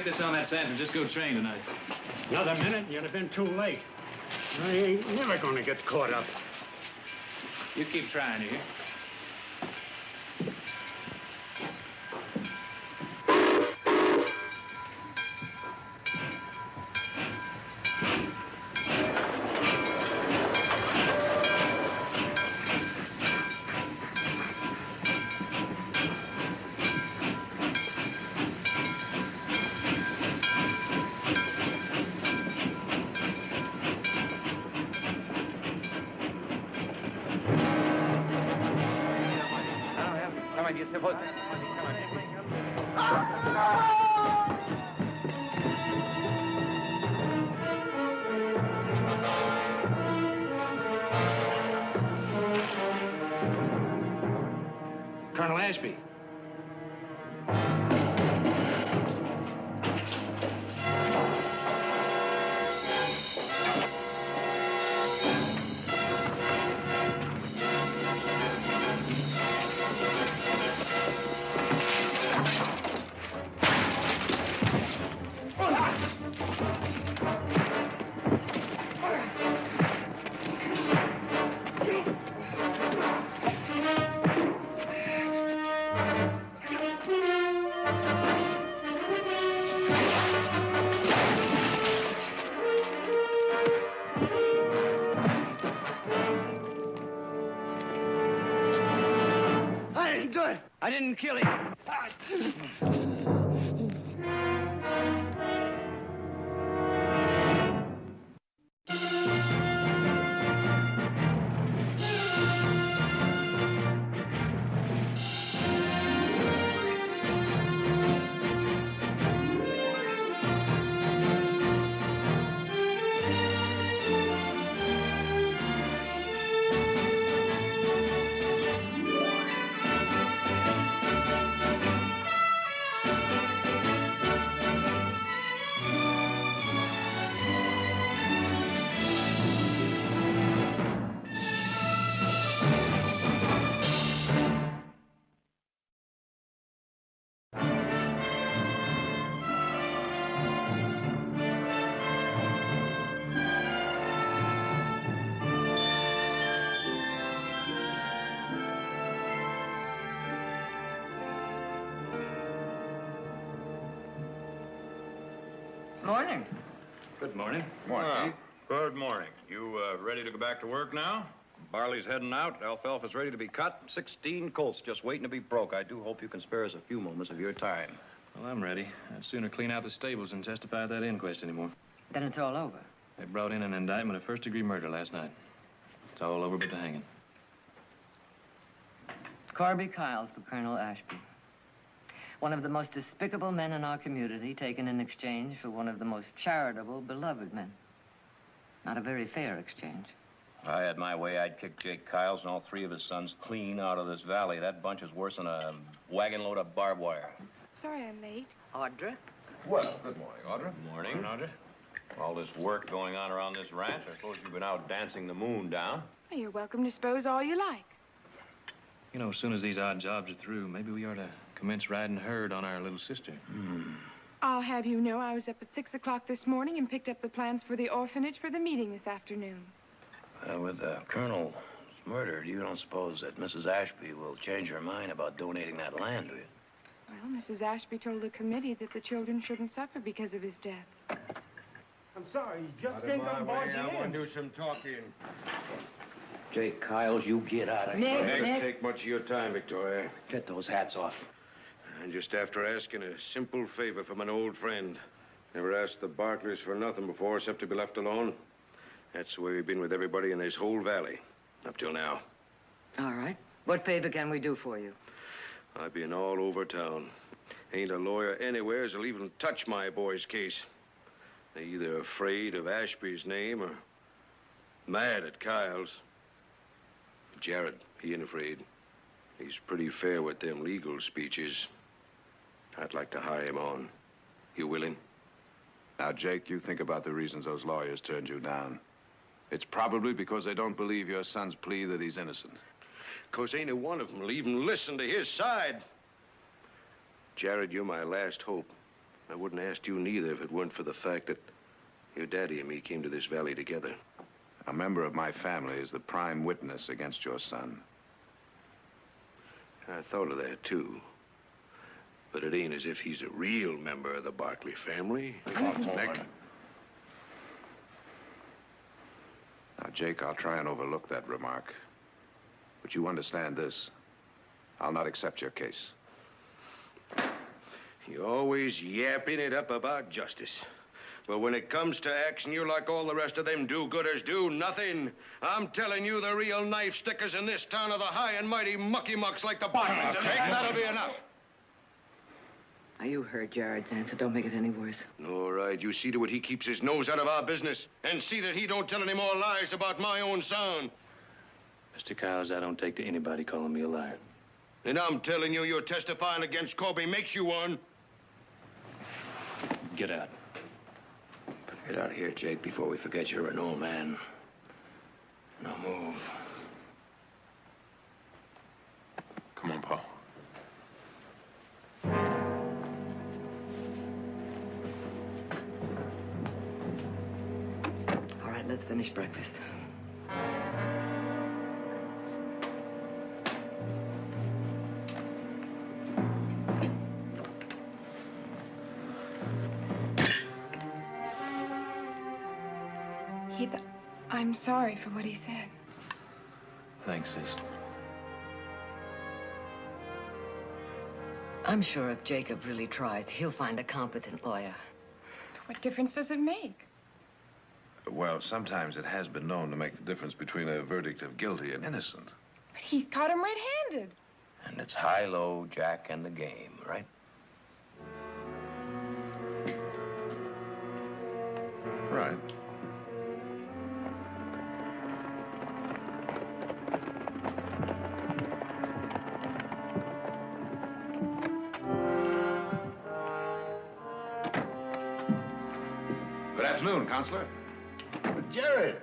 get this on that San Francisco train tonight. Another minute and you'd have been too late. I ain't never gonna get caught up. You keep trying, you hear? Colonel Ashby. I didn't kill him. Morning. Good morning. Morning. Good morning. You ready to go back to work now? Barley's heading out. Alfalfa's ready to be cut. 16 colts just waiting to be broke. I do hope you can spare us a few moments of your time. Well, I'm ready. I'd sooner clean out the stables than testify at that inquest anymore. Then it's all over. They brought in an indictment of first-degree murder last night. It's all over but the hanging. Corby Kyles for Colonel Ashby. One of the most despicable men in our community, taken in exchange for one of the most charitable, beloved men. Not a very fair exchange. If I had my way, I'd kick Jake Kyles and all three of his sons clean out of this valley. That bunch is worse than a wagon load of barbed wire. Sorry I'm late. Audra? Well, good morning, Audra. Good morning. Audra. All this work going on around this ranch, I suppose you've been out dancing the moon down. Well, you're welcome to suppose all you like. You know, as soon as these odd jobs are through, maybe we ought to commence riding herd on our little sister. I'll have you know I was up at 6 o'clock this morning and picked up the plans for the orphanage for the meeting this afternoon. With Colonel's murdered, you don't suppose that Mrs. Ashby will change her mind about donating that land, do you? Well, Mrs. Ashby told the committee that the children shouldn't suffer because of his death. I'm sorry, you just came from barging in. I want to do some talking. Jake Kyles, you get out of here. It doesn't take much of your time, Victoria. Get those hats off. And just after asking a simple favor from an old friend. Never asked the Barkleys for nothing before except to be left alone. That's the way we've been with everybody in this whole valley, up till now. All right. What favor can we do for you? I've been all over town. Ain't a lawyer anywhere that'll even touch my boy's case. They're either afraid of Ashby's name or mad at Kyle's. Jared, he ain't afraid. He's pretty fair with them legal speeches. I'd like to hire him on. You willing? Now, Jake, you think about the reasons those lawyers turned you down. It's probably because they don't believe your son's plea that he's innocent. 'Cause ain't a one of them will even listen to his side. Jared, you're my last hope. I wouldn't have asked you neither if it weren't for the fact that your daddy and me came to this valley together. A member of my family is the prime witness against your son. I thought of that, too. But it ain't as if he's a real member of the Barkley family. Nick. Now, Jake, I'll try and overlook that remark. But you understand this. I'll not accept your case. You're always yapping it up about justice. But when it comes to action, you're like all the rest of them do-gooders do nothing. I'm telling you, the real knife stickers in this town are the high and mighty mucky-mucks like the Bartlett's. Jake, that'll be enough. Now, you heard Jared's answer. Don't make it any worse. All right, you see to it he keeps his nose out of our business. And see that he don't tell any more lies about my own son. Mr. Cowles, I don't take to anybody calling me a liar. And I'm telling you, you're testifying against Colby makes you one. Get out. Get out of here, Jake, before we forget you're an old man. Now move. Come on, Paul. All right, let's finish breakfast. I'm sorry for what he said. Thanks, sis. I'm sure if Jacob really tries, he'll find a competent lawyer. What difference does it make? Well, sometimes it has been known to make the difference between a verdict of guilty and innocent. But he caught him red-handed. And it's high-low, Jack, and the game, right? Right. Good afternoon, Counselor. Jared.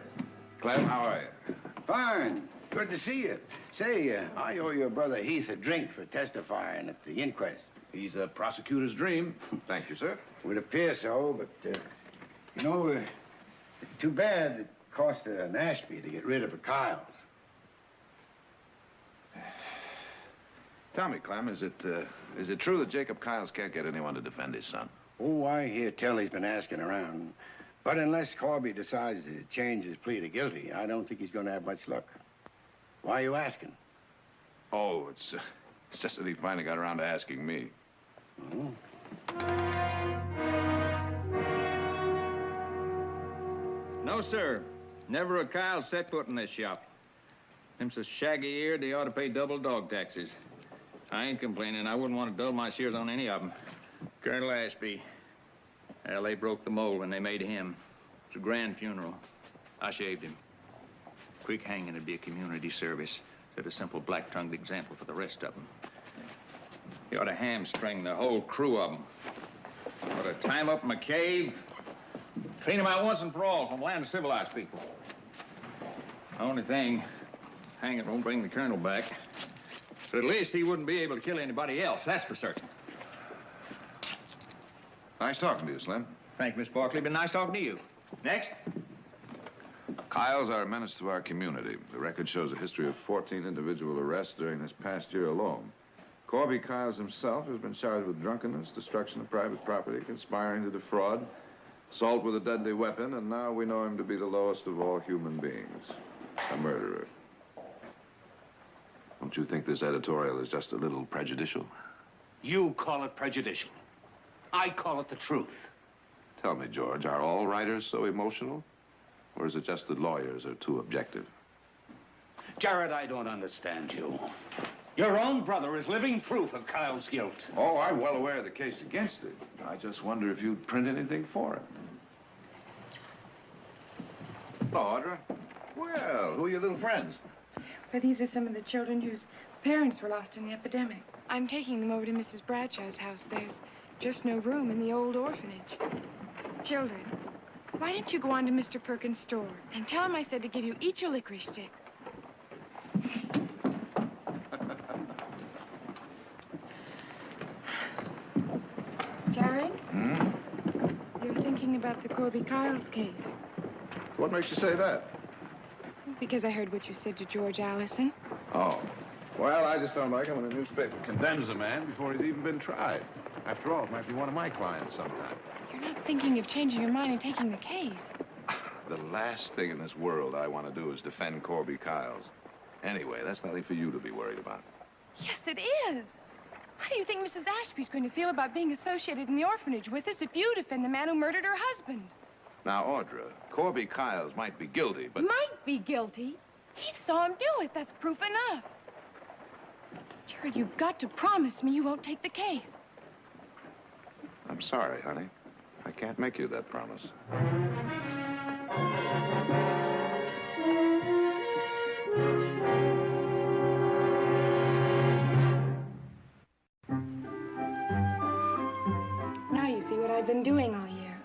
Clem, how are you? Fine. Good to see you. Say, I owe your brother Heath a drink for testifying at the inquest. He's a prosecutor's dream. Thank you, sir. Would appear so, but, you know, too bad it cost an Ashby to get rid of a Kyles. Tell me, Clem, is it true that Jacob Kyles can't get anyone to defend his son? Oh, I hear tell he's been asking around. But unless Corby decides to change his plea to guilty, I don't think he's going to have much luck. Why are you asking? Oh, it's just that he finally got around to asking me. Oh. No, sir. Never a Kyle set foot in this shop. Them so shaggy-eared, they ought to pay double dog taxes. I ain't complaining. I wouldn't want to dull my shears on any of them. Colonel Ashby. Well, they broke the mold when they made him. It was a grand funeral. I shaved him. Quick hanging would be a community service. Set a simple black-tongued example for the rest of them. You ought to hamstring the whole crew of them. Ought to tie 'em up in a cave, clean 'em out once and for all from the land of civilized people. The only thing, hanging won't bring the colonel back. But at least he wouldn't be able to kill anybody else, that's for certain. Nice talking to you, Slim. Thank you, Miss Barkley. Been nice talking to you. Next. Kyles are a menace to our community. The record shows a history of 14 individual arrests during this past year alone. Corby Kyles himself has been charged with drunkenness, destruction of private property, conspiring to defraud, assault with a deadly weapon, and now we know him to be the lowest of all human beings, a murderer. Don't you think this editorial is just a little prejudicial? You call it prejudicial. I call it the truth. Tell me, George, are all writers so emotional? Or is it just that lawyers are too objective? Jared, I don't understand you. Your own brother is living proof of Kyle's guilt. Oh, I'm well aware of the case against it. I just wonder if you'd print anything for it. Hello, Audra. Well, who are your little friends? Well, these are some of the children whose parents were lost in the epidemic. I'm taking them over to Mrs. Bradshaw's house. There's just no room in the old orphanage. Children, why don't you go on to Mr. Perkins' store and tell him I said to give you each a licorice stick? Jared? Hmm? about the Corby-Kyles case. What makes you say that? Because I heard what you said to George Allison. Oh. Well, I just don't like it when a newspaper condemns a man before he's even been tried. After all, it might be one of my clients sometime. You're not thinking of changing your mind and taking the case. The last thing in this world I want to do is defend Corby-Kyles. Anyway, that's nothing for you to be worried about. Yes, it is. How do you think Mrs. Ashby's going to feel about being associated in the orphanage with us if you defend the man who murdered her husband? Now, Audra, Corby-Kyles might be guilty, but... Might be guilty? He saw him do it. That's proof enough. Jared, you've got to promise me you won't take the case. I'm sorry, honey. I can't make you that promise. Now you see what I've been doing all year.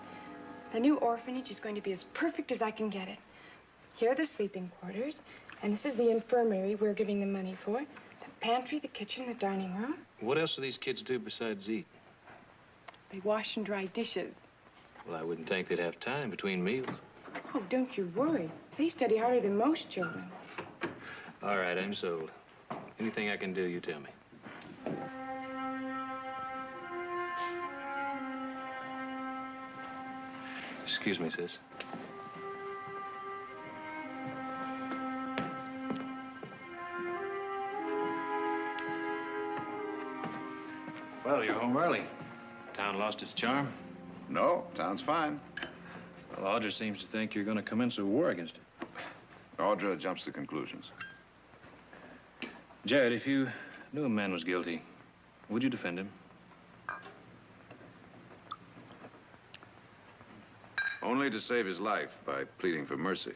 The new orphanage is going to be as perfect as I can get it. Here are the sleeping quarters, and this is the infirmary we're giving the money for. The pantry, the kitchen, the dining room. What else do these kids do besides eat? They wash and dry dishes. Well, I wouldn't think they'd have time between meals. Oh, don't you worry. They study harder than most children. All right, I'm sold. Anything I can do, you tell me. Excuse me, sis. Well, you're home early. Town lost its charm? No, town's fine. Well, Audra seems to think you're going to commence a war against it. Audra jumps to conclusions. Jared, if you knew a man was guilty, would you defend him? Only to save his life by pleading for mercy.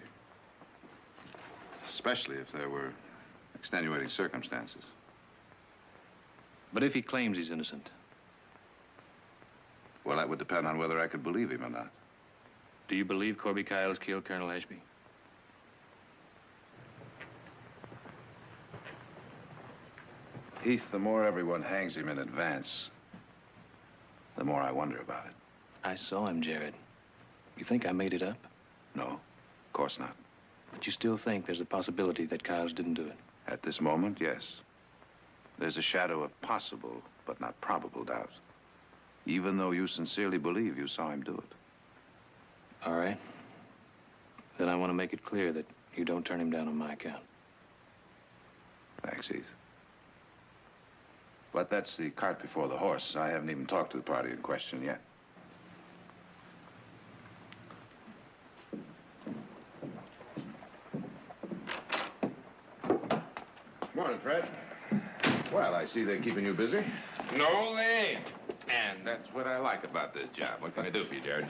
Especially if there were extenuating circumstances. But if he claims he's innocent? Well, that would depend on whether I could believe him or not. Do you believe Corby-Kyles killed Colonel Ashby? Heath, the more everyone hangs him in advance, the more I wonder about it. I saw him, Jared. You think I made it up? No, of course not. But you still think there's a possibility that Kyles didn't do it? At this moment, yes. There's a shadow of possible, but not probable doubt. Even though you sincerely believe you saw him do it. All right. Then I want to make it clear that you don't turn him down on my account. Thanks, Heath. But that's the cart before the horse. I haven't even talked to the party in question yet. Morning, Fred. Well, I see they're keeping you busy. No, they ain't. And that's what I like about this job. What can I do for you, Jared?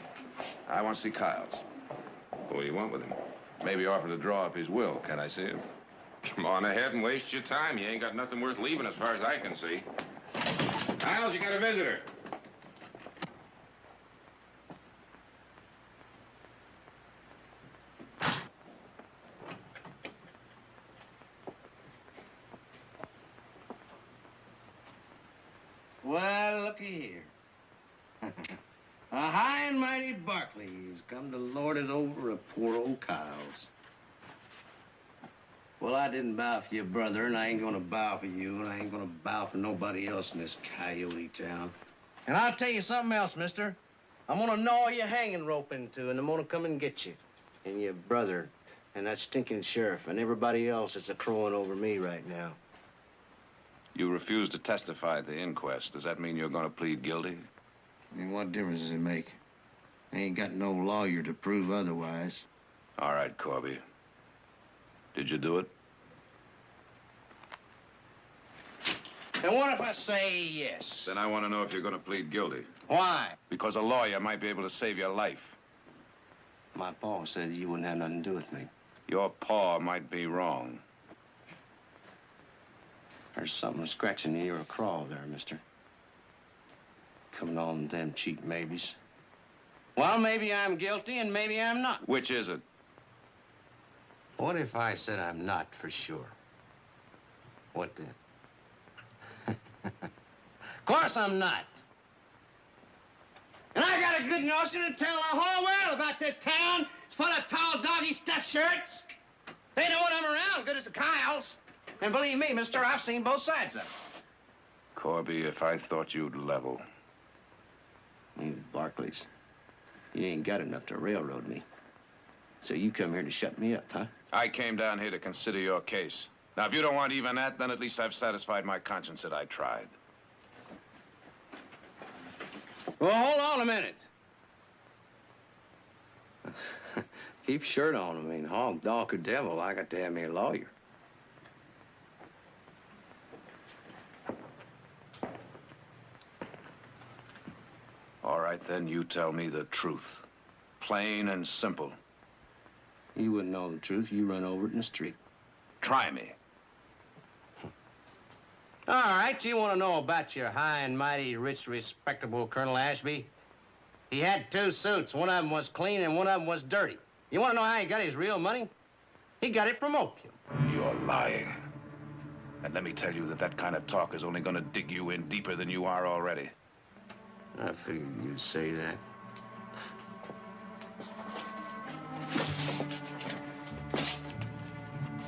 I want to see Kyles. What do you want with him? Maybe offer to draw up his will. Can I see him? Come on ahead and waste your time. You ain't got nothing worth leaving as far as I can see. Kyles, you got a visitor. Well, looky here. A high and mighty Barkley has come to lord it over a poor old Kyles. Well, I didn't bow for your brother, and I ain't gonna bow for you, and I ain't gonna bow for nobody else in this coyote town. And I'll tell you something else, mister. I'm gonna gnaw your hanging rope into, and I'm gonna come and get you. And your brother, and that stinking sheriff, and everybody else that's a-crowing over me right now. You refuse to testify at the inquest. Does that mean you're going to plead guilty? I mean, what difference does it make? I ain't got no lawyer to prove otherwise. All right, Corby. Did you do it? And what if I say yes? Then I want to know if you're going to plead guilty. Why? Because a lawyer might be able to save your life. My pa said you wouldn't have nothing to do with me. Your paw might be wrong. There's something scratching the ear of crawl there, mister. Coming on them cheap maybes. Well, maybe I'm guilty and maybe I'm not. Which is it? What if I said I'm not for sure? What then? Of course I'm not. And I gotta got a good notion to tell the whole world about this town. It's full of tall, doggy stuffed shirts. They know what I'm around, good as the Kyles. And believe me, mister, I've seen both sides of it. Corby, if I thought you'd level. You Barclays, you ain't got enough to railroad me. So you come here to shut me up, huh? I came down here to consider your case. Now, if you don't want even that, then at least I've satisfied my conscience that I tried. Well, hold on a minute. Keep shirt on. I mean, hog, dog, or devil, I got to have me a lawyer. All right, then, you tell me the truth. Plain and simple. You wouldn't know the truth. You run over it in the street. Try me. All right, you want to know about your high and mighty, rich, respectable Colonel Ashby? He had 2 suits. One of them was clean and one of them was dirty. You want to know how he got his real money? He got it from opium. You're lying. And let me tell you that that kind of talk is only going to dig you in deeper than you are already. I figured you'd say that.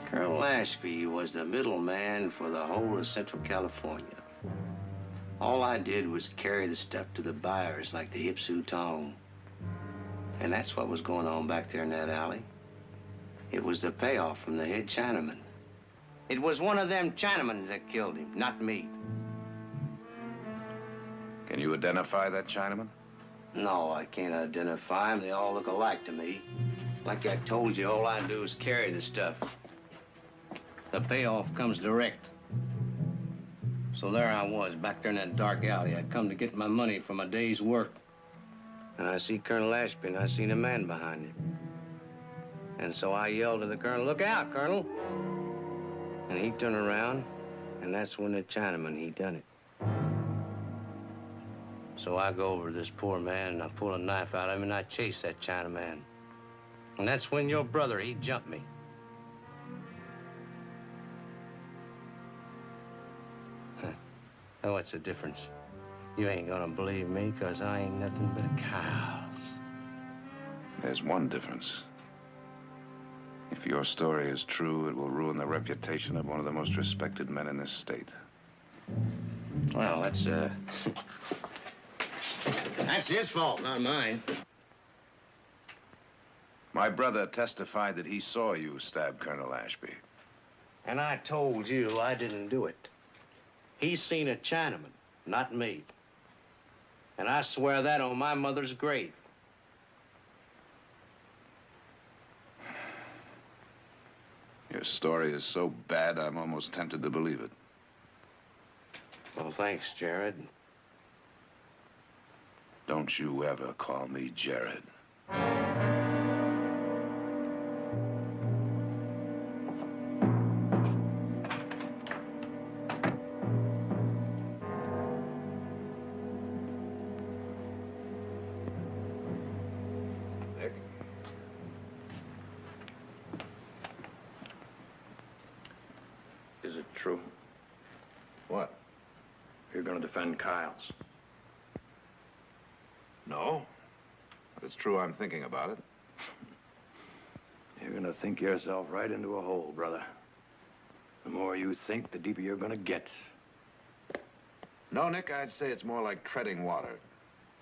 Colonel Ashby was the middleman for the whole of Central California. All I did was carry the stuff to the buyers like the Ipsu Tong. And that's what was going on back there in that alley. It was the payoff from the head Chinaman. It was one of them Chinamans that killed him, not me. Can you identify that Chinaman? No, I can't identify them. They all look alike to me. Like I told you, all I do is carry the stuff. The payoff comes direct. So there I was, back there in that dark alley. I'd come to get my money for my day's work. And I see Colonel Ashby, and I seen a man behind him. And so I yelled to the colonel, "Look out, Colonel!" And he turned around, and that's when the Chinaman, he done it. So I go over to this poor man, and I pull a knife out of him, and I chase that Chinaman. And that's when your brother, he jumped me. Oh, what's the difference? You ain't gonna believe me, 'cause I ain't nothing but a Kyles. There's one difference. If your story is true, it will ruin the reputation of one of the most respected men in this state. Well, that's his fault, not mine. My brother testified that he saw you stab Colonel Ashby. And I told you I didn't do it. He's seen a Chinaman, not me. And I swear that on my mother's grave. Your story is so bad, I'm almost tempted to believe it. Well, thanks, Jared. Don't you ever call me Jared. Nick? Is it true? What? You're gonna defend Kyle's? No. But it's true I'm thinking about it. You're gonna think yourself right into a hole, brother. The more you think, the deeper you're gonna get. No, Nick, I'd say it's more like treading water.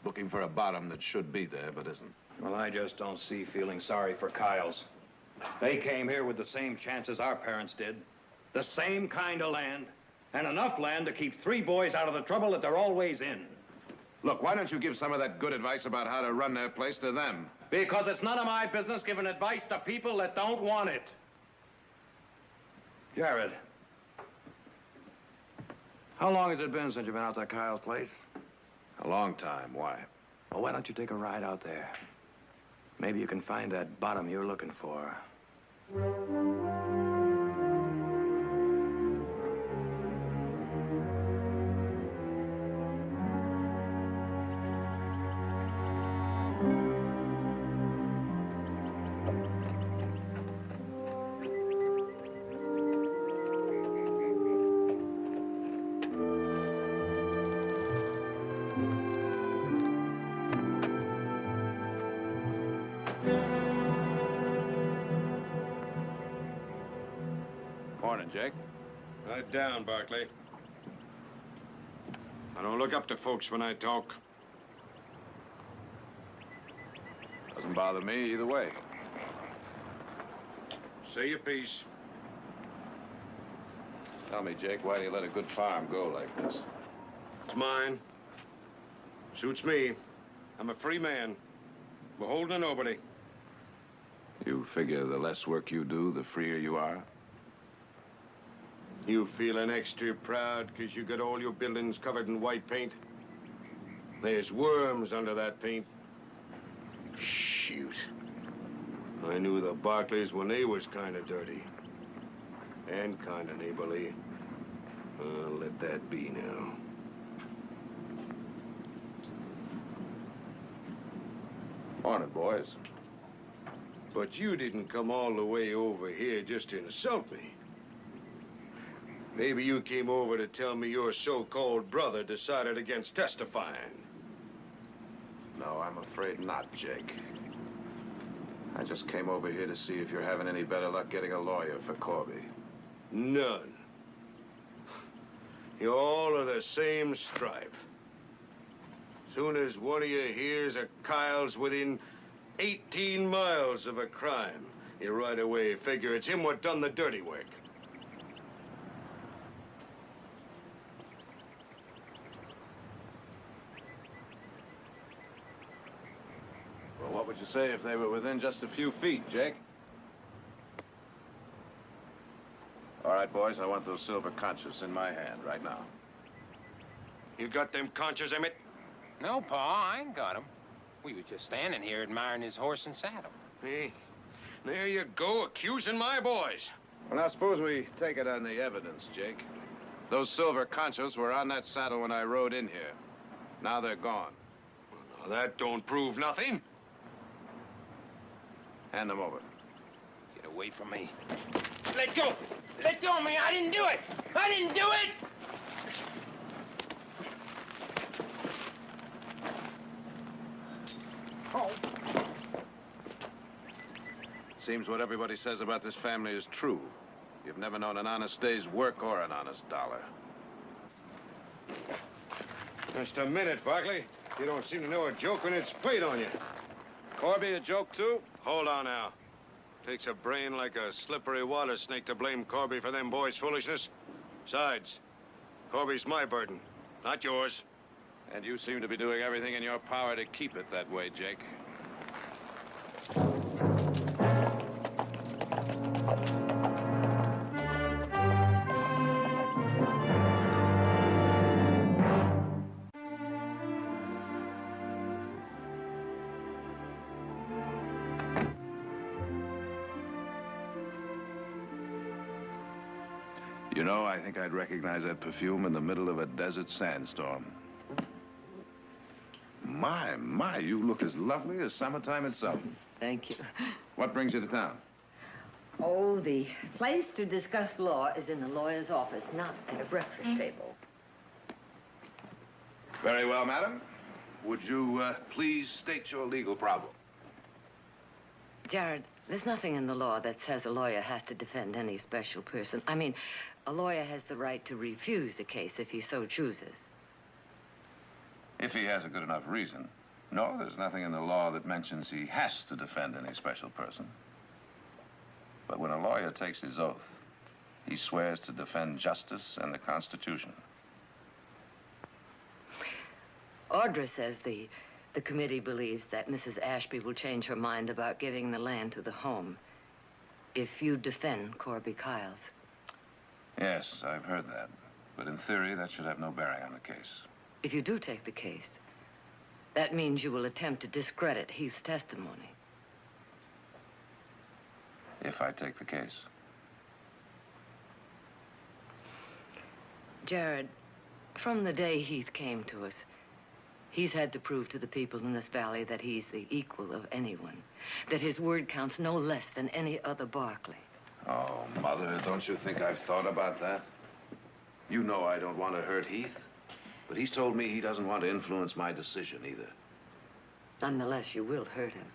Looking for a bottom that should be there, but isn't. Well, I just don't see feeling sorry for Kyle's. They came here with the same chances our parents did. The same kind of land. And enough land to keep 3 boys out of the trouble that they're always in. Look, why don't you give some of that good advice about how to run their place to them? Because it's none of my business giving advice to people that don't want it. Jared, how long has it been since you've been out to Kyle's place? A long time. Why? Well, why don't you take a ride out there? Maybe you can find that bottom you're looking for. morning, Jake. Right down, Barkley. I don't look up to folks when I talk. Doesn't bother me either way. Say your piece. Tell me, Jake, why do you let a good farm go like this? It's mine. Suits me. I'm a free man. Beholden to nobody. You figure the less work you do, the freer you are? You feeling extra proud because you got all your buildings covered in white paint? There's worms under that paint. Shoot. I knew the Barkleys when they was kind of dirty. And kind of neighborly. Let that be now. Morning, boys. But you didn't come all the way over here just to insult me. Maybe you came over to tell me your so-called brother decided against testifying. No, I'm afraid not, Jake. I just came over here to see if you're having any better luck getting a lawyer for Corby. None. You all are the same stripe. Soon as one of you hears a Kyle's within 18 miles of a crime, you right away figure it's him what done the dirty work. Well, what would you say if they were within just a few feet, Jake? All right, boys, I want those silver conchas in my hand right now. You got them conchas, Emmett? No, Pa, I ain't got him. We were just standing here admiring his horse and saddle. Hey, there you go, accusing my boys. Well, now, suppose we take it on the evidence, Jake. Those silver conchas were on that saddle when I rode in here. Now they're gone. Well, now, that don't prove nothing. Hand them over. Get away from me. Let go! Let go of me! I didn't do it! I didn't do it! Oh. Seems what everybody says about this family is true. You've never known an honest day's work or an honest dollar. Just a minute, Barkley. You don't seem to know a joke when it's played on you. Corby a joke, too? Hold on now. Takes a brain like a slippery water snake to blame Corby for them boys' foolishness. Besides, Corby's my burden, not yours. And you seem to be doing everything in your power to keep it that way, Jake. You know, I think I'd recognize that perfume in the middle of a desert sandstorm. My, you look as lovely as summertime itself. Thank you. What brings you to town? Oh, the place to discuss law is in the lawyer's office, not at a breakfast table. Very well, madam. Would you please state your legal problem? Jared, there's nothing in the law that says a lawyer has to defend any special person. I mean, a lawyer has the right to refuse the case if he so chooses. If he has a good enough reason. No, there's nothing in the law that mentions he has to defend any special person. But when a lawyer takes his oath, he swears to defend justice and the Constitution. Audra says the committee believes that Mrs. Ashby will change her mind about giving the land to the home if you defend Corby Kyles. Yes, I've heard that. But in theory, that should have no bearing on the case. If you do take the case, that means you will attempt to discredit Heath's testimony. If I take the case. Jared, from the day Heath came to us, he's had to prove to the people in this valley that he's the equal of anyone, that his word counts no less than any other Barkley. Oh, Mother, don't you think I've thought about that? You know I don't want to hurt Heath, but he's told me he doesn't want to influence my decision either. Nonetheless, you will hurt him.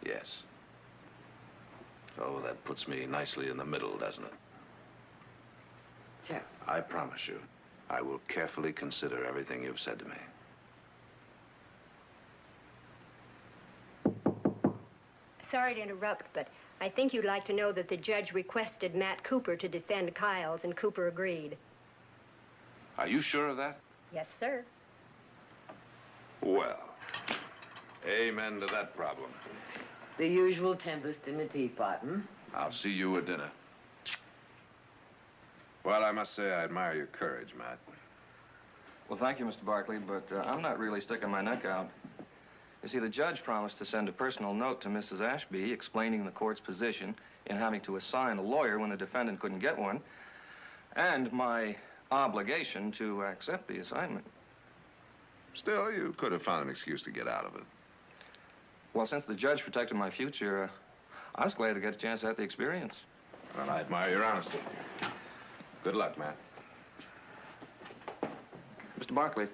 Yes. So that puts me nicely in the middle, doesn't it? Sure. I promise you, I will carefully consider everything you've said to me. Sorry to interrupt, but I think you'd like to know that the judge requested Matt Cooper to defend Kyles, and Cooper agreed. Are you sure of that? Yes, sir. Well, amen to that problem. The usual tempest in the teapot, hmm? I'll see you at dinner. Well, I must say I admire your courage, Matt. Well, thank you, Mr. Barkley, but I'm not really sticking my neck out. You see, the judge promised to send a personal note to Mrs. Ashby explaining the court's position in having to assign a lawyer when the defendant couldn't get one, and my obligation to accept the assignment. Still, you could have found an excuse to get out of it. Well, since the judge protected my future, I was glad to get a chance at the experience. Well, I admire your honesty. Good luck, Matt. Mr. Barkley,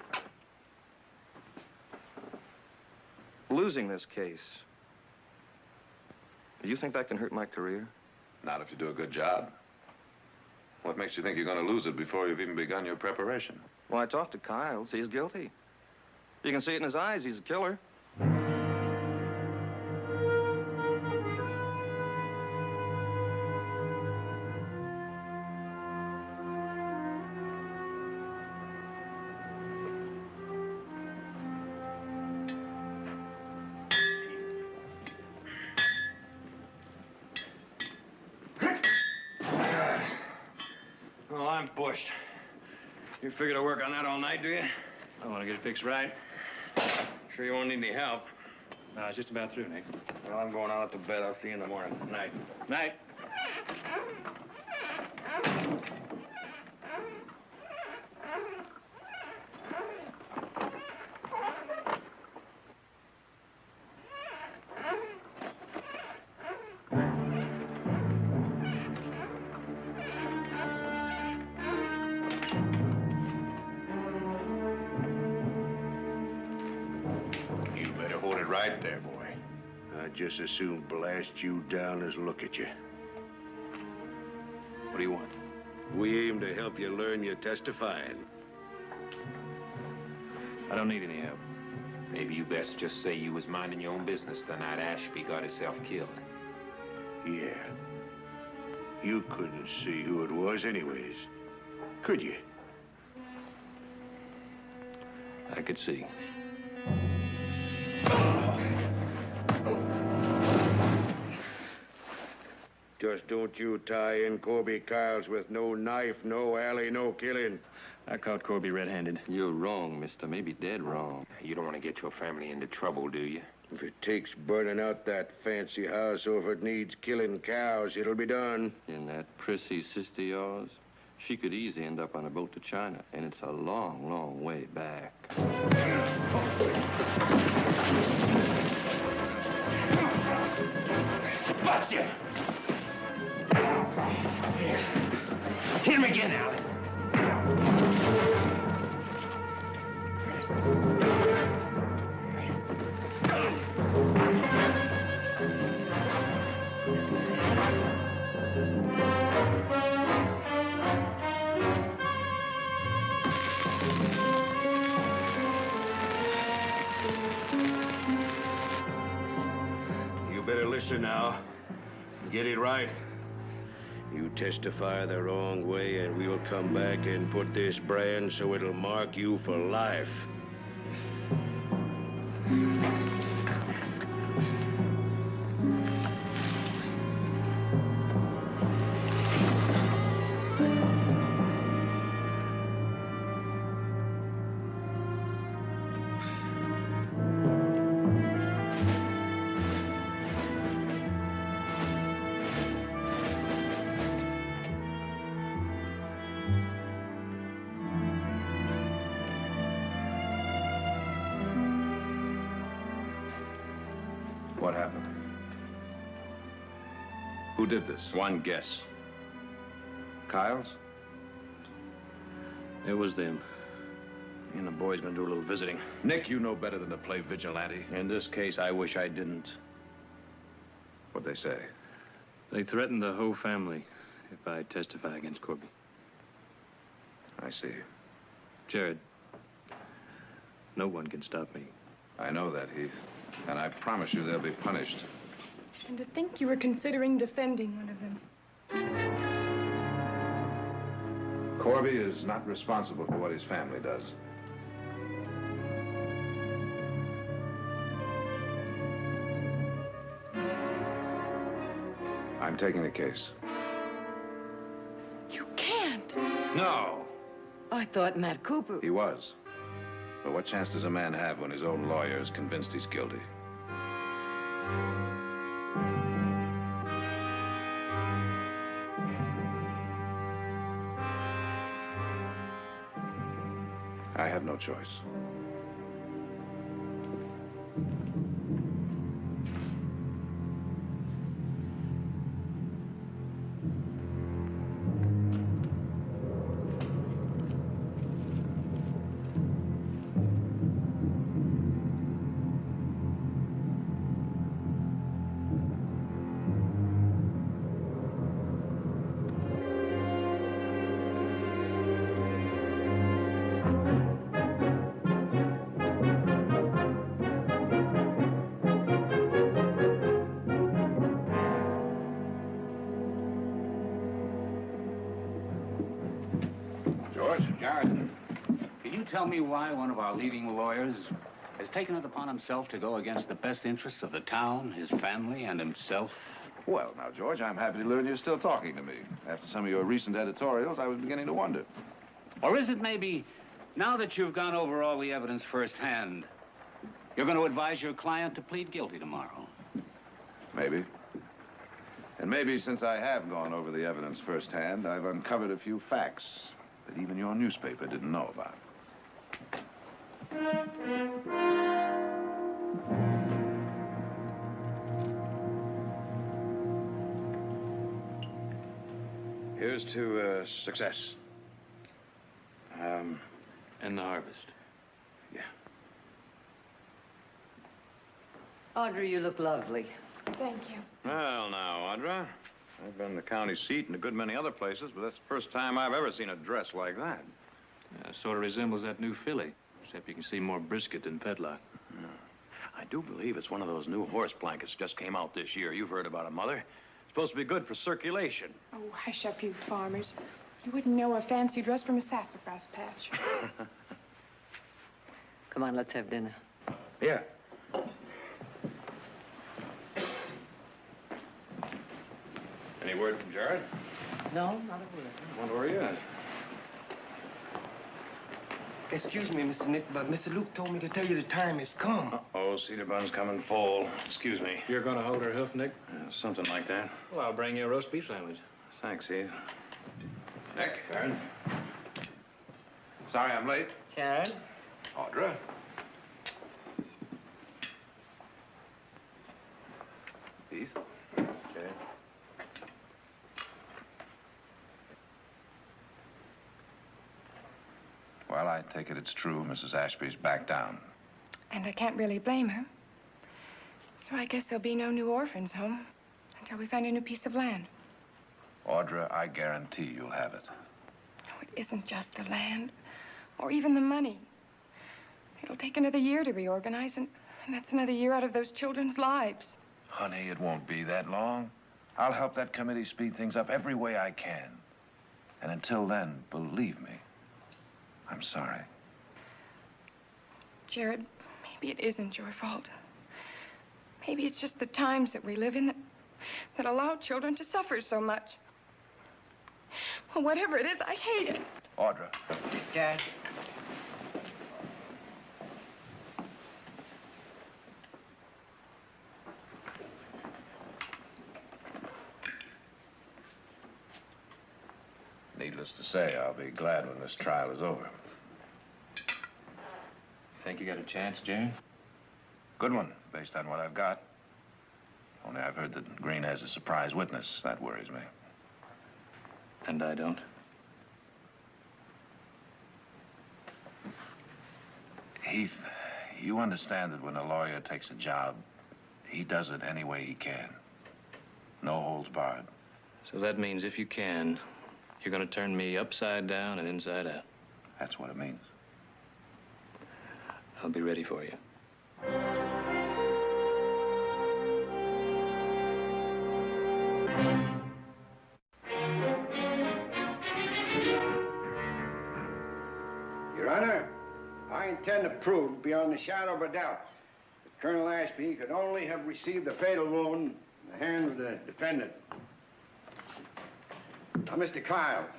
losing this case, do you think that can hurt my career? Not if you do a good job. What makes you think you're going to lose it before you've even begun your preparation? Well, I talked to Kyles. He's guilty. You can see it in his eyes. He's a killer. Well, I'm bushed. You figure to work on that all night, do you? I want to get it fixed right. Sure you won't need any help. No, it's just about through, Nick. Well, I'm going out to bed. I'll see you in the morning. Night. Night. Right there, boy. I'd just as soon blast you down as look at you. What do you want? We aim to help you learn your testifying. I don't need any help. Maybe you best just say you was minding your own business the night Ashby got himself killed. Yeah. You couldn't see who it was anyways, could you? I could see. Just don't you tie in Corby Kyles with no knife, no alley, no killing. I caught Corby red-handed. You're wrong, mister. Maybe dead wrong. You don't want to get your family into trouble, do you? If it takes burning out that fancy house or if it needs killing cows, it'll be done. And that prissy sister of yours, she could easily end up on a boat to China, and it's a long, long way back. Bust you! Hit him again, Allen. You better listen now. Get it right. You testify the wrong way, and we'll come back and put this brand so it'll mark you for life. What happened? Who did this? One guess. Kyles? It was them. Me and the boys gonna do a little visiting. Nick, you know better than to play vigilante. In this case, I wish I didn't. What'd they say? They threatened the whole family if I testify against Corby. I see. Jared, no one can stop me. I know that, Heath. And I promise you they'll be punished. And to think you were considering defending one of them. Corby is not responsible for what his family does. I'm taking the case. You can't. No. I thought Matt Cooper... He was. But what chance does a man have when his own lawyer is convinced he's guilty? I have no choice. Tell me why one of our leading lawyers has taken it upon himself to go against the best interests of the town, his family, and himself? Well, now, George, I'm happy to learn you're still talking to me. After some of your recent editorials, I was beginning to wonder. Or is it maybe, now that you've gone over all the evidence firsthand, you're going to advise your client to plead guilty tomorrow? Maybe. And maybe since I have gone over the evidence firsthand, I've uncovered a few facts that even your newspaper didn't know about. Here's to success. And the harvest. Yeah. Audrey, you look lovely. Thank you. Well, now, Audra, I've been in the county seat and a good many other places, but that's the first time I've ever seen a dress like that. Sort of resembles that new filly, except you can see more brisket than fetlock. Yeah. I do believe it's one of those new horse blankets just came out this year. You've heard about it, Mother. It's supposed to be good for circulation. Oh, hush up, you farmers. You wouldn't know a fancy dress from a sassafras patch. Come on, let's have dinner. Yeah. Any word from Jared? No, not a word. Wonder where he is. Excuse me, Mr. Nick, but Mr. Luke told me to tell you the time has come. Oh, Cedar Bun's coming full. Excuse me. You're going to hold her hoof, Nick? Something like that. Well, I'll bring you a roast beef sandwich. Thanks, Heath. Nick, Karen. Sorry I'm late. Sharon? Audra. Heath. Okay. Well, I take it it's true Mrs. Ashby's back down. And I can't really blame her. So I guess there'll be no new orphans home until we find a new piece of land. Audra, I guarantee you'll have it. No, it isn't just the land or even the money. It'll take another year to reorganize, and that's another year out of those children's lives. Honey, it won't be that long. I'll help that committee speed things up every way I can. And until then, believe me, I'm sorry. Jared, maybe it isn't your fault. Maybe it's just the times that we live in that allow children to suffer so much. Well, whatever it is, I hate it. Audra. Jared. Needless to say, I'll be glad when this trial is over. You think you got a chance, Jane? Good one, based on what I've got. Only I've heard that Green has a surprise witness. That worries me. And I don't. Heath, you understand that when a lawyer takes a job, he does it any way he can. No holds barred. So that means if you can, you're going to turn me upside down and inside out. That's what it means. I'll be ready for you. Your Honor, I intend to prove beyond a shadow of a doubt that Colonel Ashby could only have received the fatal wound in the hand of the defendant. Now, Mr. Kiles,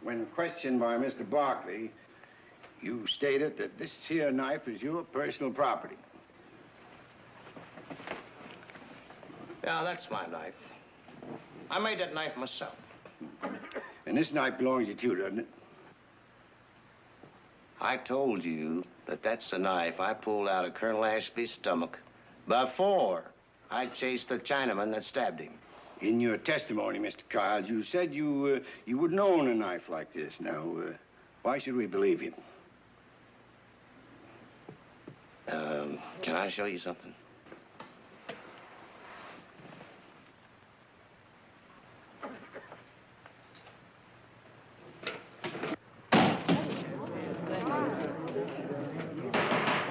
when questioned by Mr. Barkley, you stated that this here knife is your personal property. Yeah, that's my knife. I made that knife myself. And this knife belongs to you, too, doesn't it? I told you that that's the knife I pulled out of Colonel Ashby's stomach before I chased the Chinaman that stabbed him. In your testimony, Mr. Kiles, you said you wouldn't own a knife like this. Now, why should we believe you? Can I show you something?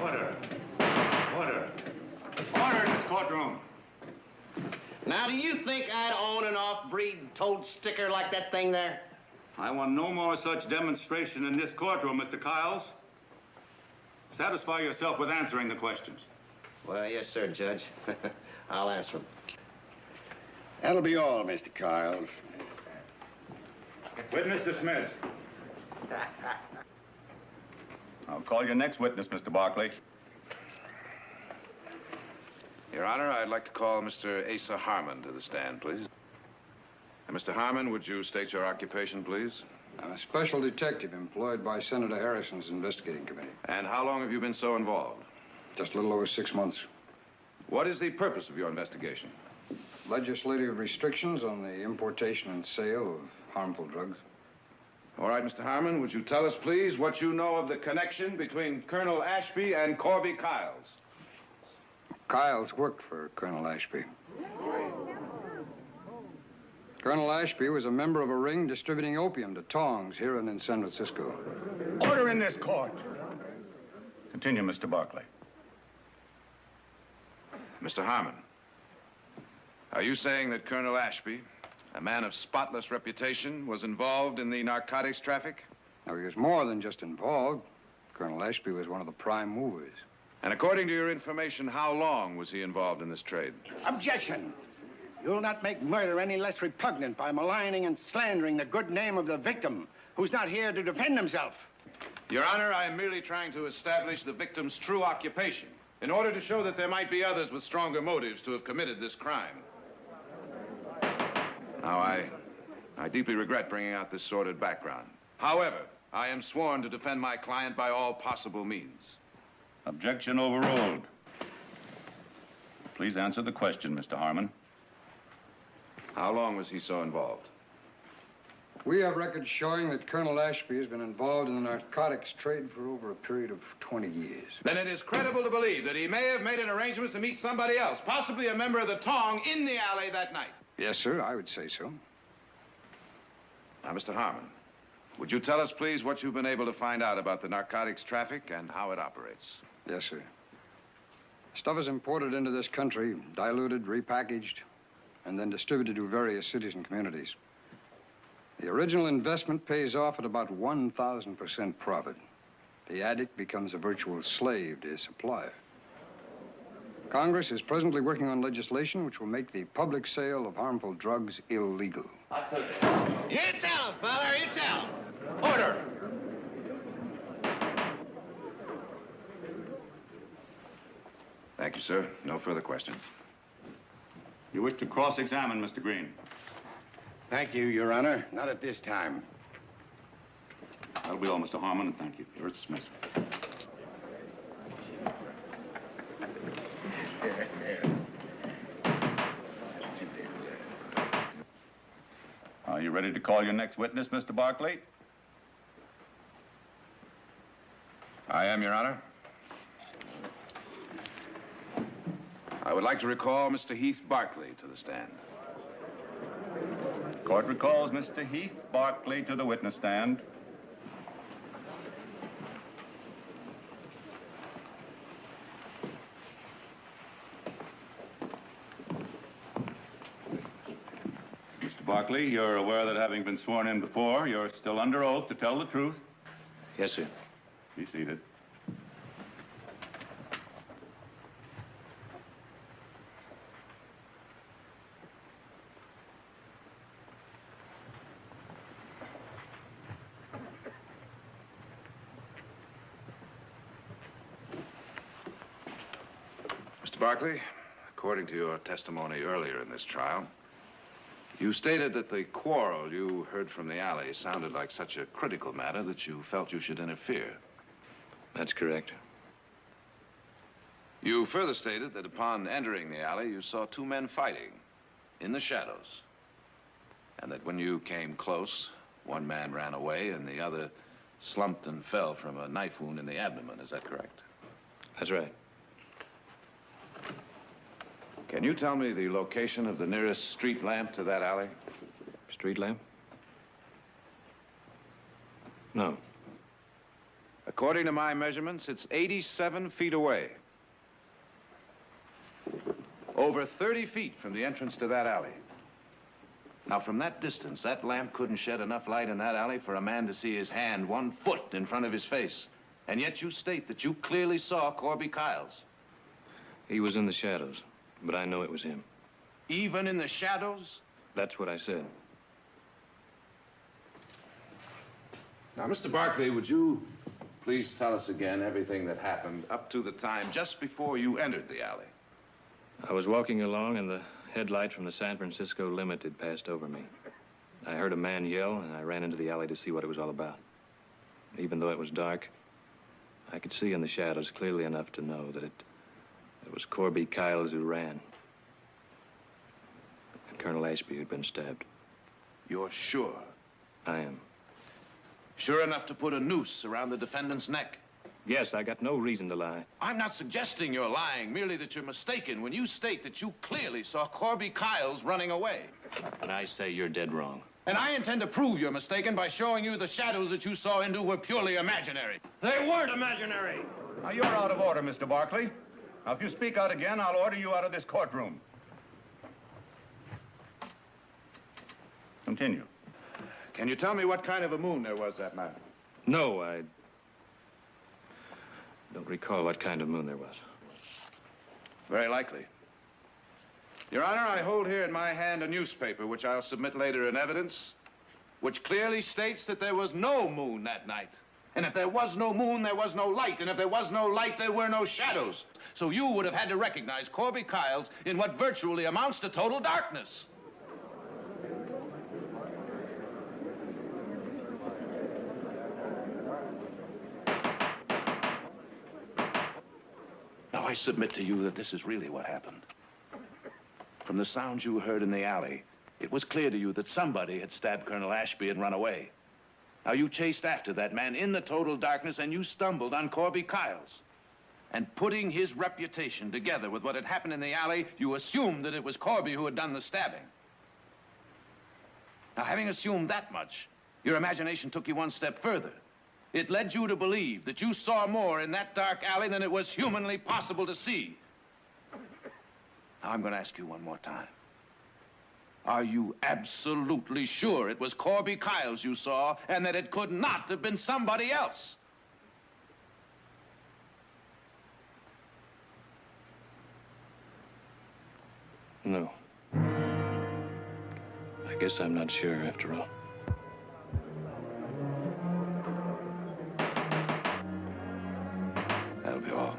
Order. Order. Order in this courtroom. Now, do you think I'd own an off-breed toad sticker like that thing there? I want no more such demonstration in this courtroom, Mr. Kiles. Satisfy yourself with answering the questions. Well, yes, sir, Judge. I'll answer them. That'll be all, Mr. Kiles. Witness dismissed. I'll call your next witness, Mr. Barkley. Your Honor, I'd like to call Mr. Asa Harmon to the stand, please. And Mr. Harmon, would you state your occupation, please? I'm a special detective employed by Senator Harrison's investigating committee. And how long have you been so involved? Just a little over 6 months. What is the purpose of your investigation? Legislative restrictions on the importation and sale of harmful drugs. All right, Mr. Harmon, would you tell us, please, what you know of the connection between Colonel Ashby and Corby Kiles? Kiles worked for Colonel Ashby. Colonel Ashby was a member of a ring distributing opium to tongs here and in San Francisco. Order in this court. Continue, Mr. Barkley. Mr. Harmon, are you saying that Colonel Ashby, a man of spotless reputation, was involved in the narcotics traffic? Now, he was more than just involved. Colonel Ashby was one of the prime movers. And according to your information, how long was he involved in this trade? Objection! You'll not make murder any less repugnant by maligning and slandering the good name of the victim, who's not here to defend himself. Your Honor, I am merely trying to establish the victim's true occupation in order to show that there might be others with stronger motives to have committed this crime. Now, I deeply regret bringing out this sordid background. However, I am sworn to defend my client by all possible means. Objection overruled. Please answer the question, Mr. Harmon. How long was he so involved? We have records showing that Colonel Ashby has been involved in the narcotics trade for over a period of 20 years. Then it is credible to believe that he may have made an arrangement to meet somebody else, possibly a member of the Tong, in the alley that night. Yes, sir, I would say so. Now, Mr. Harmon, would you tell us, please, what you've been able to find out about the narcotics traffic and how it operates? Yes, sir. Stuff is imported into this country, diluted, repackaged, and then distributed to various cities and communities. The original investment pays off at about 1,000% profit. The addict becomes a virtual slave to his supplier. Congress is presently working on legislation which will make the public sale of harmful drugs illegal. You tell him, father, you tell him. Order. Thank you, sir. No further questions. You wish to cross-examine Mr. Green? Thank you, Your Honor. Not at this time. That'll be all, Mr. Harmon, and thank you. You're dismissed. Are you ready to call your next witness, Mr. Barkley? I am, Your Honor. I would like to recall Mr. Heath Barkley to the stand. Court recalls Mr. Heath Barkley to the witness stand. Mr. Barkley, you're aware that having been sworn in before, you're still under oath to tell the truth? Yes, sir. Be seated. Mr. Barkley, according to your testimony earlier in this trial, you stated that the quarrel you heard from the alley sounded like such a critical matter that you felt you should interfere. That's correct. You further stated that upon entering the alley, you saw two men fighting in the shadows, and that when you came close, one man ran away and the other slumped and fell from a knife wound in the abdomen. Is that correct? That's right. Can you tell me the location of the nearest street lamp to that alley? Street lamp? No. According to my measurements, it's 87 feet away. Over 30 feet from the entrance to that alley. Now, from that distance, that lamp couldn't shed enough light in that alley for a man to see his hand 1 foot in front of his face. And yet you state that you clearly saw Corby Kiles. He was in the shadows, but I know it was him. Even in the shadows? That's what I said. Now, Mr. Barkley, would you please tell us again everything that happened up to the time just before you entered the alley? I was walking along and the headlight from the San Francisco Limited passed over me. I heard a man yell and I ran into the alley to see what it was all about. Even though it was dark, I could see in the shadows clearly enough to know that it was Corby Kiles who ran. And Colonel Ashby who'd been stabbed. You're sure? I am. Sure enough to put a noose around the defendant's neck? Yes, I got no reason to lie. I'm not suggesting you're lying, merely that you're mistaken when you state that you clearly saw Corby Kiles running away. And I say you're dead wrong. And I intend to prove you're mistaken by showing you the shadows that you saw into were purely imaginary. They weren't imaginary. Now, you're out of order, Mr. Barkley. Now, if you speak out again, I'll order you out of this courtroom. Continue. Can you tell me what kind of a moon there was that night? No, I don't recall what kind of moon there was. Very likely. Your Honor, I hold here in my hand a newspaper, which I'll submit later in evidence, which clearly states that there was no moon that night. And if there was no moon, there was no light. And if there was no light, there were no shadows. So you would have had to recognize Corby Kiles in what virtually amounts to total darkness. Now, I submit to you that this is really what happened. From the sounds you heard in the alley, it was clear to you that somebody had stabbed Colonel Ashby and run away. Now, you chased after that man in the total darkness, and you stumbled on Corby Kiles. And putting his reputation together with what had happened in the alley, you assumed that it was Corby who had done the stabbing. Now, having assumed that much, your imagination took you one step further. It led you to believe that you saw more in that dark alley than it was humanly possible to see. Now, I'm going to ask you one more time. Are you absolutely sure it was Corby Kiles you saw and that it could not have been somebody else? No. I guess I'm not sure after all. That'll be all.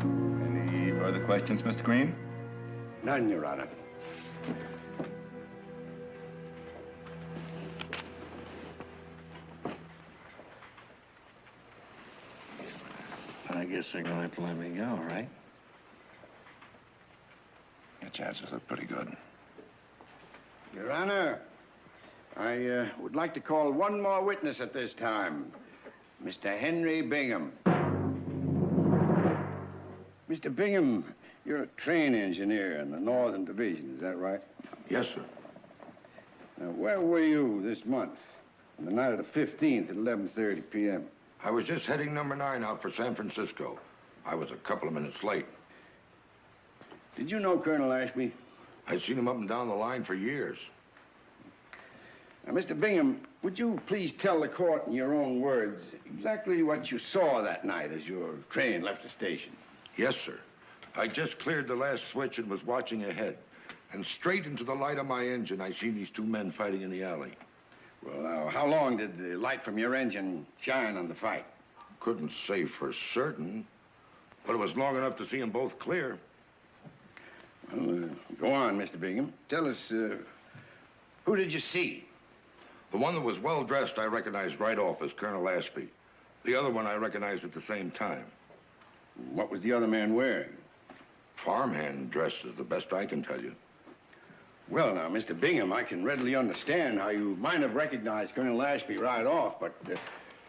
Any further questions, Mr. Green? None, Your Honor. I guess they're going to let me go, right? Your chances look pretty good. Your Honor, I would like to call one more witness at this time. Mr. Henry Bingham. Mr. Bingham, You're a train engineer in the Northern Division, is that right? Yes, sir. Now, where were you this month? On the night of the 15th at 11:30 p.m.? I was just heading number 9 out for San Francisco. I was a couple of minutes late. Did you know Colonel Ashby? I'd seen him up and down the line for years. Now, Mr. Bingham, would you please tell the court in your own words exactly what you saw that night as your train left the station? Yes, sir. I just cleared the last switch and was watching ahead. And straight into the light of my engine, I seen these 2 men fighting in the alley. Well, now, how long did the light from your engine shine on the fight? Couldn't say for certain, but it was long enough to see them both clear. Well, go on, Mr. Bingham. Tell us, who did you see? The one that was well-dressed I recognized right off as Colonel Ashby. The other one I recognized at the same time. What was the other man wearing? Farmhand dress is the best I can tell you. Well, now, Mr. Bingham, I can readily understand how you might have recognized Colonel Ashby right off, but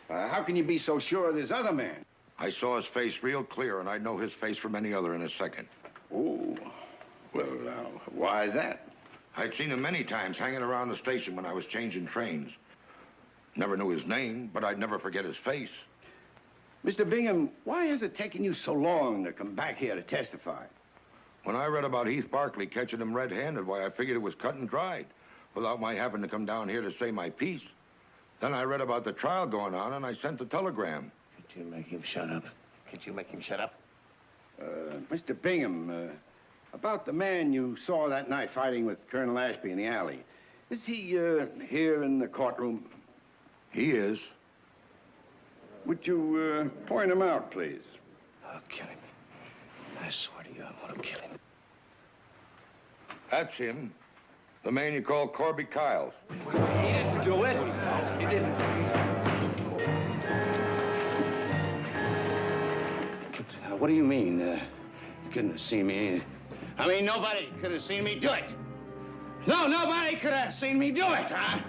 how can you be so sure of this other man? I saw his face real clear, and I'd know his face from any other in a second. Oh, well, now, why is that? I'd seen him many times hanging around the station when I was changing trains. Never knew his name, but I'd never forget his face. Mr. Bingham, why has it taken you so long to come back here to testify? When I read about Heath Barkley catching him red-handed, why, I figured it was cut and dried, without my having to come down here to say my piece. Then I read about the trial going on, and I sent the telegram. Could you make him shut up? Could you make him shut up? Mr. Bingham, about the man you saw that night fighting with Colonel Ashby in the alley, is he here in the courtroom? He is. Would you point him out, please? I'll kill him. I swear to you, I want to kill him. That's him. The man you call Corby Kyles. He didn't do it. He didn't. What do you mean? You couldn't have seen me? I mean, nobody could have seen me do it. No, nobody could have seen me do it, huh?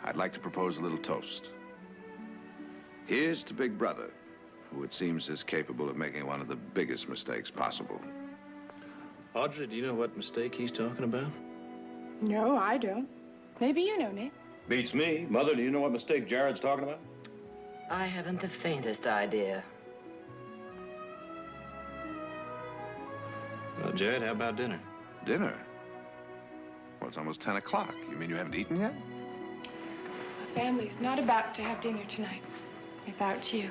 I'd like to propose a little toast. Here's to Big Brother, who it seems is capable of making one of the biggest mistakes possible. Audrey, do you know what mistake he's talking about? No, I don't. Maybe you know, Nick. Beats me. Mother, do you know what mistake Jared's talking about? I haven't the faintest idea. Well, Jared, how about dinner? Dinner? Well, it's almost 10 o'clock. You mean you haven't eaten yet? My family's not about to have dinner tonight without you.